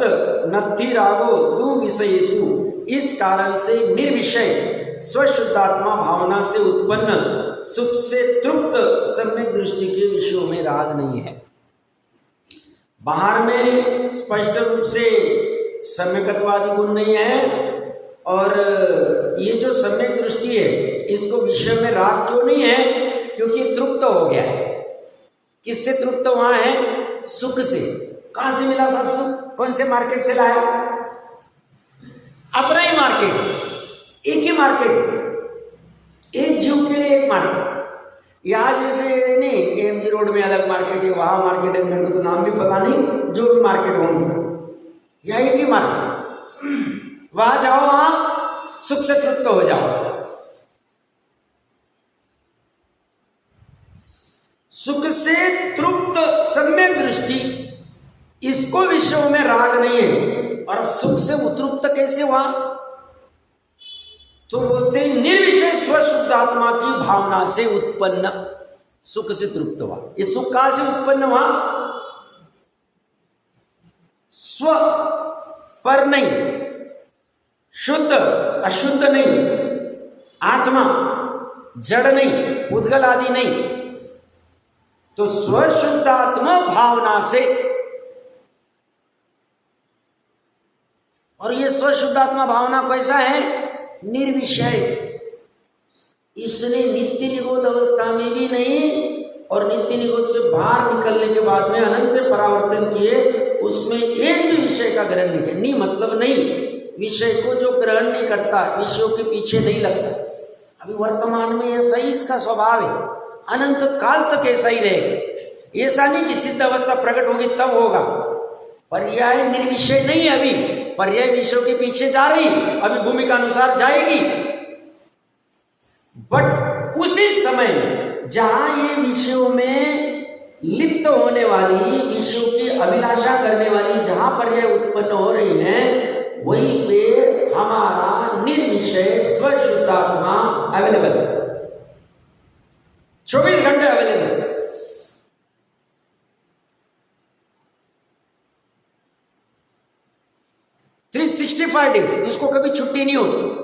नत्थी रागो दु विषयेषु, इस कारण से निर्विषय स्वशुद्धात्मा भावना से उत्पन्न सुख से तृप्त सम्यक दृष्टि के विषयों में राग नहीं है। बाहर में स्पष्ट रूप से सम्यकत्वादि गुण नहीं है, और ये जो सम्यक दृष्टि है इसको विषय में राग क्यों नहीं है? क्योंकि तृप्त हो गया है। किससे तृप्त हुआ है? सुख से। कहां से मिला सब सुख? कौन से मार्केट से लाया? अपना ही मार्केट, एक ही मार्केट, एक जीव के लिए एक मार्केट। यहाँ जैसे नहीं एमजी रोड में अलग मार्केट है, वहां मार्केट है, मेरे को तो नाम भी पता नहीं, जो भी मार्केट होंगे, यह एक ही मार्केट। वहां जाओ, वहां सुख से तृप्त हो जाओ। सुख से तृप्त सम्यक दृष्टि, इसको विषयों में राग नहीं है। और सुख से उत्तृप्त कैसे हुआ? तो बोलते हैं निर्विषय स्वशुद्ध आत्मा की भावना से उत्पन्न सुख से तृप्त हुआ। ये सुख कहां से उत्पन्न हुआ? स्व पर नहीं, शुद्ध अशुद्ध नहीं, आत्मा जड़ नहीं, उद्गल आदि नहीं, तो स्वशुद्धात्मा भावना से। और ये स्वशुद्धात्मा भावना कैसा है? निर्विषय। इसने नित्य निरोध अवस्था में भी नहीं, और नित्य निरोध से बाहर निकलने के बाद में अनंत परावर्तन किए, उसमें एक भी विषय का ग्रहण नहीं किया। नहीं मतलब नहीं, विषय को जो ग्रहण नहीं करता, विषयों के पीछे नहीं लगता। अभी वर्तमान में ऐसा ही इसका स्वभाव है, अनंत काल तक ऐसा ही रहेगा। ऐसा नहीं कि सिद्ध अवस्था प्रकट होगी तब होगा। पर्याय निर्विषय नहीं है, अभी पर्याय विषयों के पीछे जा रही, अभी भूमिका अनुसार जाएगी। बट उसी समय में जहां ये विषयों में लिप्त होने वाली, विषयों की अभिलाषा करने वाली जहां पर्याय उत्पन्न हो रही है, वहीं पे हमारा निर्विषय स्वशुद्धात्मा अवेलेबल, 24 घंटे अवेलेबल। 365 डेज, इसको कभी छुट्टी नहीं होती।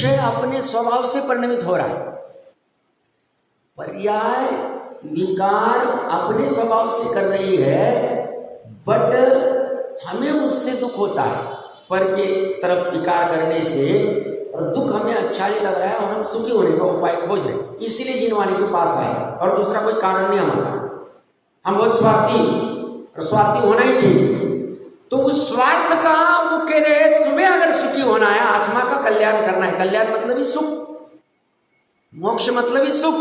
निर्विषय अपने स्वभाव से परिणमित हो रहा है, पर्याय विकार अपने स्वभाव से कर रही है, बट हमें उससे दुख होता है पर के तरफ विकार करने से, और दुख हमें अच्छा नहीं लग रहा है और हम सुखी होने का उपाय खोज रहे हैं, इसीलिए जिनवाणी के पास आए, और दूसरा कोई कारण नहीं हमारा। हम बहुत स्वार्थी, और स्वार्थी होना ही चाहिए। तो उस स्वार्थ का वो कह रहे तुम्हें अगर सुखी होना है, आत्मा का कल्याण करना है, कल्याण मतलब ही सुख, मोक्ष मतलब ही सुख,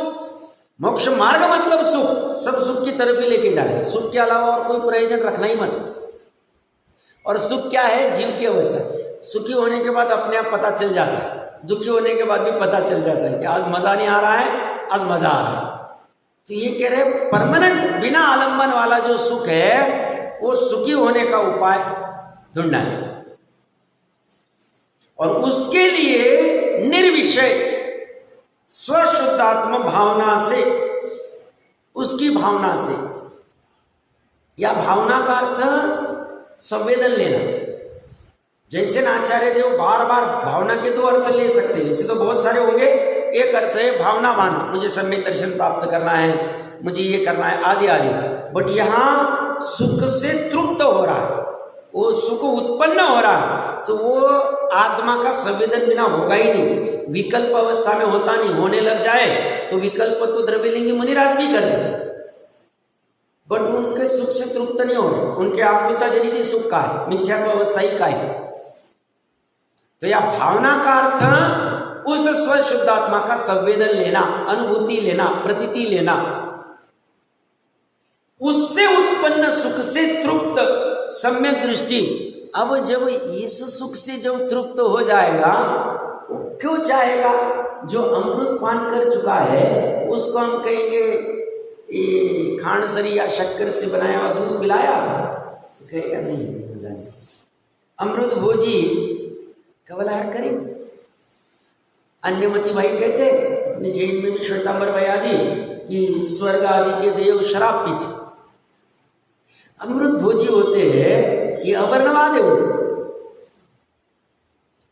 मोक्ष मार्ग मतलब सुख, सब सुख की तरफ ही लेके जा रहे हैं। सुख के अलावा और कोई प्रयोजन रखना ही मत। और सुख क्या है? जीव की अवस्था। सुखी होने के बाद अपने आप पता चल जाता है, दुखी होने के बाद भी पता चल जाता है कि आज मजा नहीं आ रहा है, आज मजा आ रहा है। तो ये कह रहे परमानेंट बिना आलंबन वाला जो सुख है वो सुखी होने का उपाय ढूंढना चाहिए, और उसके लिए निर्विषय स्वशुद्धात्म भावना से, उसकी भावना से, या भावना का अर्थ संवेदन लेना। जैसे ना आचार्य देव बार बार भावना के दो अर्थ ले सकते हैं, वैसे तो बहुत सारे होंगे। एक अर्थ है भावना माना, मुझे सम्यक दर्शन प्राप्त करना है, मुझे ये करना है, आदि आदि। बट यहाँ सुख से तृप्त हो रहा है, वो सुख उत्पन्न हो रहा है, तो वो आत्मा का संवेदन बिना होगा ही नहीं। विकल्प अवस्था में होता नहीं, होने लग जाए तो विकल्प तो द्रव्यलिंगी मुनिराज भी कर रहे, बट उनके सुख से तृप्त नहीं हो रहे, उनके आत्मिकता जनित सुख का है, मिथ्यात्व अवस्था ही का है। तो यह भावना का अर्थ उस स्वशुद्धात्मा का संवेदन लेना, अनुभूति लेना, प्रतीति लेना, उससे उत्पन्न सुख से तृप्त सम्यक दृष्टि। अब जब इस सुख से जब तृप्त हो जाएगा, वो क्यों चाहेगा? जो अमृत पान कर चुका है उसको हम कहेंगे ये खांडसरी या शक्कर से बनाया हुआ दूध पिलाया, कहेगा नहीं। अमृत भोजी कवलार करें। अन्यमति भाई कहते अपने जैन में भी श्वेतांबर बयादी कि स्वर्ग आदि के देव शराब पीते, अमृत भोजी होते हैं ये अवर्णवाद है।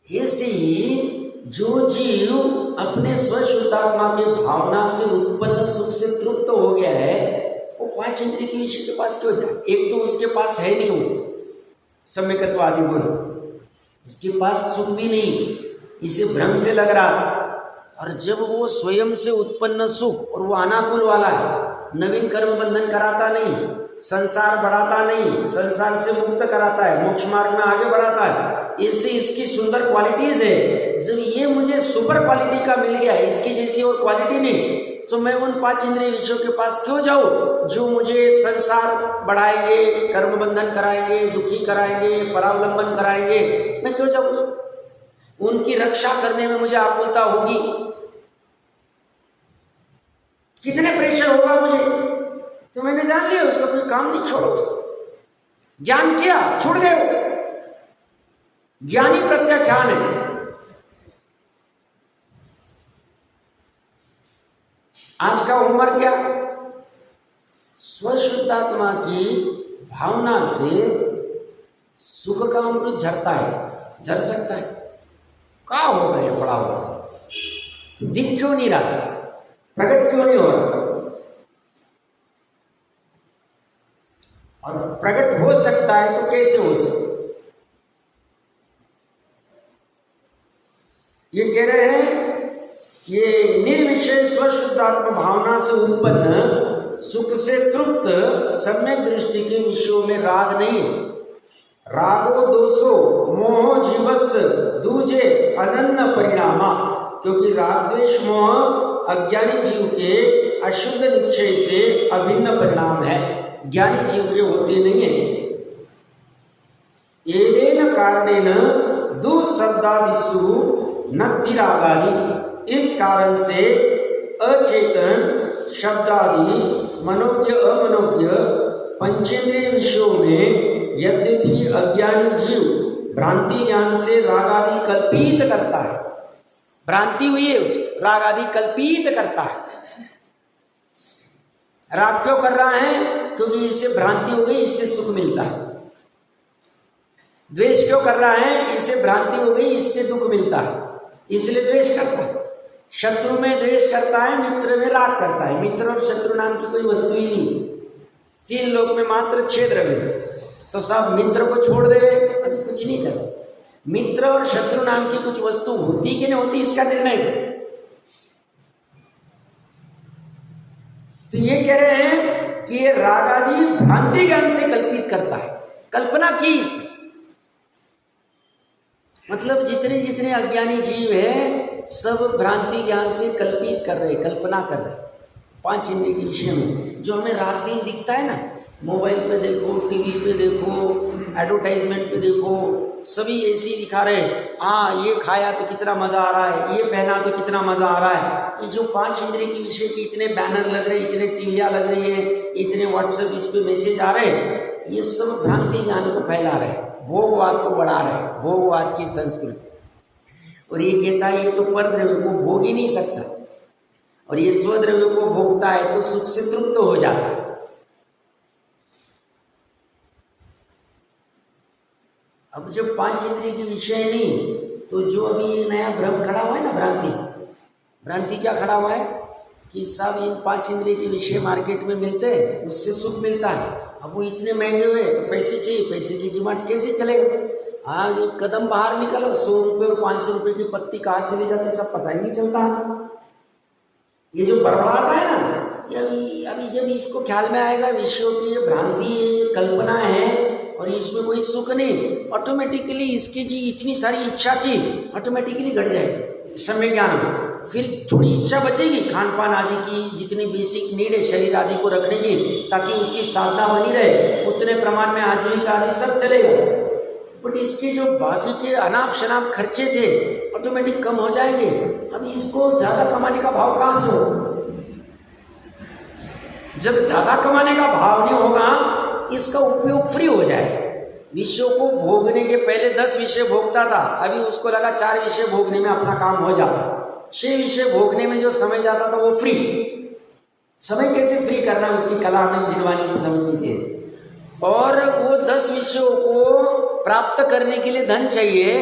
ऐसे ही जो जीव अपने स्वशुद्धात्मा के भावना से उत्पन्न सुख से तृप्त हो गया है, वो पांच इंद्रिय के विषय के पास क्यों जाए? एक तो उसके पास है नहीं वो सम्यकत्वादि गुण, उसके पास सुख भी नहीं, इसे भ्रम से लग रहा। और जब वो स्वयं से उत्पन्न सुख, और वो अनाकुल वाला है, नवीन कर्म बंधन कराता नहीं, संसार बढ़ाता नहीं, संसार से मुक्त कराता है, मोक्ष मार्ग में आगे बढ़ाता है, इससे इसकी सुंदर क्वालिटीज है। जब ये मुझे सुपर क्वालिटी का मिल गया, इसकी जैसी और क्वालिटी नहीं, तो मैं उन पांच इंद्रिय विषयों के पास क्यों जाऊं जो मुझे संसार बढ़ाएंगे, कर्म बंधन कराएंगे, दुखी कराएंगे, परावलंबन कराएंगे? मैं क्यों जाऊं? उनकी रक्षा करने में मुझे आकुलता होगी, कितने प्रेशर होगा मुझे। तो मैंने जान लिया उसका कोई काम नहीं, छोड़ो। ज्ञान किया, छूट गए। ज्ञानी प्रत्याख्यान है। आज का होमवर्क क्या? स्वशुद्धात्मा की भावना से सुख का अमृत झरता है, झर सकता है। क्या हो गया पड़ा हुआ, दिख क्यों नहीं रहा, प्रकट क्यों नहीं हो रहा? और प्रकट हो सकता है तो कैसे हो सकता? ये कह रहे हैं ये निर्विषय स्वशुद्धात्म भावना से उत्पन्न सुख से तृप्त सम्यक दृष्टि के विषयों में राग नहीं। रागो दोषो मोह जीवस दूजे अनन्न परिणामा, क्योंकि राग द्वेष मोह अज्ञानी जीव के अशुद्ध निश्चय से अभिन्न परिणाम है, ज्ञानी जीव के होते नहीं है। एदेन कारणेन दुःशब्दादिषु नत्ति रागादि, इस कारण से अचेतन शब्दादि मनोज्ञ अमनोज्ञ पंचेंद्रिय विषयों में यद्यपि अज्ञानी जीव भ्रांति ज्ञान से रागादि कल्पित करता है, भ्रांति हुई है, रागादि कल्पित करता है। राग क्यों कर रहा है? क्योंकि इससे भ्रांति हो गई, इससे सुख मिलता है। द्वेष क्यों कर रहा है? इससे भ्रांति हो गई, इससे दुख मिलता है। इसलिए द्वेष करता है। शत्रु में द्वेष करता है, मित्र में राग करता है। मित्र और शत्रु नाम की कोई वस्तु ही नहीं। चीन लोक में मात्र 6 द्रव्य, तो सब मित्र को छोड़ दे, अभी कुछ नहीं कर। मित्र और शत्रु नाम की कुछ वस्तु होती कि नहीं होती, इसका निर्णय करो। तो ये कह रहे हैं कि ये राग आदि भ्रांति ज्ञान से कल्पित करता है, कल्पना की इसने। मतलब जितने जितने अज्ञानी जीव है सब भ्रांति ज्ञान से कल्पित कर रहे, कल्पना कर रहे 5 इंद्रिय के विषय में। जो हमें रात दिन दिखता है ना, मोबाइल पे देखो, टीवी पे देखो, एडवर्टाइजमेंट पे देखो, सभी ऐसे ही दिखा रहे। हाँ, ये खाया तो कितना मज़ा आ रहा है, ये पहना तो कितना मज़ा आ रहा है। ये जो 5 इंद्रिय के विषय के इतने बैनर लग रहे, इतने टीवियाँ लग रही हैं, इतने व्हाट्सएप इस पे मैसेज आ रहे, ये सब भ्रांति ज्ञान को फैला रहे, भोगवाद को बढ़ा रहे, भोगवाद की संस्कृति। और ये कहता है ये तो परद्रव्य को भोग ही नहीं सकता, और ये स्वद्रव्य को भोगता है तो सुख से तृप्त हो जाता है। अब जब 5 इंद्रिय के विषय नहीं, तो जो अभी नया भ्रम खड़ा हुआ है ना, भ्रांति क्या खड़ा हुआ है कि सब इन 5 इंद्रिय के विषय मार्केट में मिलते हैं, उससे सुख मिलता है। अब वो इतने महंगे हुए तो पैसे चाहिए, पैसे की डिमांड कैसे चलेगा। हाँ, एक कदम बाहर निकलो, 100 रुपये और 500 रुपये की पत्ती कहाँ चली जाती सब पता ही नहीं चलता। ये जो बड़बड़ाता है ना, ये अभी जब इसको ख्याल में आएगा विषयों की ये भ्रांति, ये कल्पना है और इसमें कोई सुख नहीं, ऑटोमेटिकली इसकी जी इतनी सारी इच्छा थी ऑटोमेटिकली घट जाएगी समय ज्ञान में। फिर थोड़ी इच्छा बचेगी खान पान आदि की, जितनी बेसिक नीड है शरीर आदि को रखने की, ताकि उसकी साधना बनी रहे, उतने प्रमाण में आजीविका आदि सब चलेगा। बट इसके जो बाकी के अनाप शनाप खर्चे थे ऑटोमेटिक कम हो जाएंगे। अभी इसको ज़्यादा कमाने का भाव कहाँ से हो? जब ज़्यादा कमाने का भाव नहीं होगा, इसका उपयोग फ्री हो जाएगा। विषयों को भोगने के पहले 10 विषय भोगता था, अभी उसको लगा 4 विषय भोगने में अपना काम हो जाता। 6 विषय भोगने में जो समय जाता था वो फ्री। समय कैसे फ्री करना उसकी कला में जिनवानी से समझनी चाहिए। और वो 10 विषयों को प्राप्त करने के लिए धन चाहिए,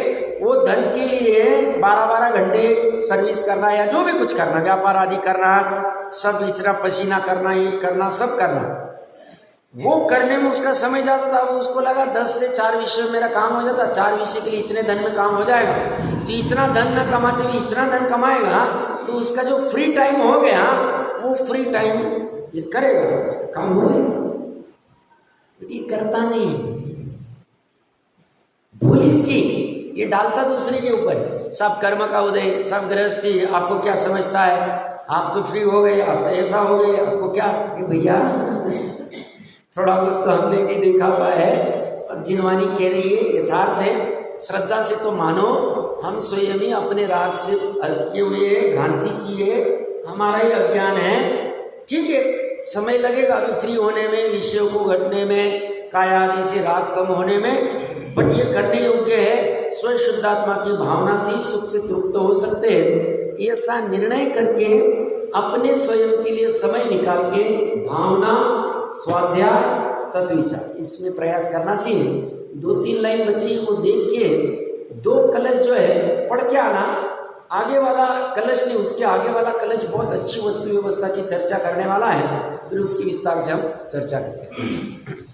वो धन के लिए 12-12 घंटे सर्विस करना या जो भी कुछ करना, व्यापार आदि करना, सब इतना पसीना करना, ये करना, सब करना, वो करने में उसका समय जाता था। वो उसको लगा 10 से 4 विषय में मेरा काम हो जाता, 4 विषय के लिए इतने धन में काम हो जाएगा। तो इतना धन न कमाते हुए इतना धन कमाएगा तो उसका जो फ्री टाइम हो गया वो फ्री टाइम ये करेगा, उसका काम हो जाएगा। ये करता नहीं, भूल इसकी, ये डालता दूसरे के ऊपर। सब कर्म का उदय, सब गृहस्थी, आपको क्या समझता है, आप तो फ्री हो गए, आप तो ऐसा हो गए, आपको क्या। भैया थोड़ा बहुत तो हमने भी देखा हुआ है, और जिनवानी कह रही है यथार्थ है। श्रद्धा से तो मानो, हम स्वयं ही अपने राग से हल्के हुए, भ्रांति किए, हमारा ही अज्ञान है। ठीक है, समय लगेगा अभी फ्री होने में, विषयों को घटने में, काया आदि से राग कम होने में, बट ये करने योग्य है। स्व शुद्धात्मा की भावना से ही सुख से तृप्त हो सकते हैं। ऐसा निर्णय करके अपने स्वयं के लिए समय निकाल के भावना, स्वाध्याय, तत्विचार, इसमें प्रयास करना चाहिए। 2-3 लाइन बच्ची को देख के 2 कलश जो है पढ़ के आना। आगे वाला कलश नहीं, उसके आगे वाला कलश बहुत अच्छी वस्तु व्यवस्था की चर्चा करने वाला है, फिर उसकी विस्तार से हम चर्चा करते हैं।